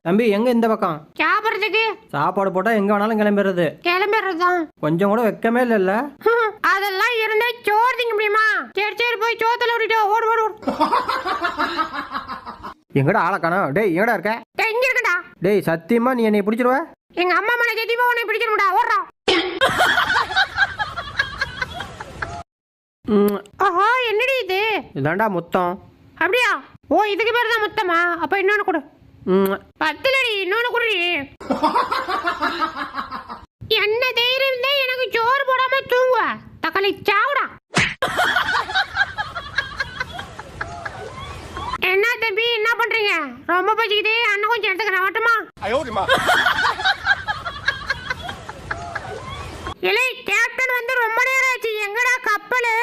தம்பி எங்க இந்த பக்கம் சாப்பிடுறதுக்கு சாப்பாடு போட்டா எங்க வேணாலும் கிளம்பிடுறதுதான். கொஞ்சம் கூட வெக்கமே இல்ல. அதெல்லாம் இருந்தா சோறு திங்க முடியுமா? சரி சரி போய் சோத்துல விட்டுட்டு ஓடு ஓடு. எங்கடா ஆளை காணோம்? டேய் எங்கடா இருக்க? எங்க இருக்கடா? டேய் சத்தியமா நீ என்னை பிடிச்சிருவ? எங்க அம்மா மேல சத்தியமா உன்னை பிடிச்சிருடா. ஓடுறா. ஆஹா என்னடி இது? இதாண்டா முத்தம். அப்படியா? ஓ இதுக்கு பேர் தான் முத்தமா? அப்ப இன்னொன்னு கொடு. பத்துலடி இன்னொன்னு குடி. என்ன தைரியம் இருந்தா எனக்கு சோறு போடாம தூங்குவ? தக்காளி சாவுடா. என்ன தம்பி என்ன பண்றீங்க? ரொம்ப பசிக்குது. அண்ணன் கொஞ்சம் எடுத்துக்கிறேன் வரட்டுமா? இலை கேப்டன் வந்து ரொம்ப நேரம் ஆச்சு. எங்கடா கப்பலு?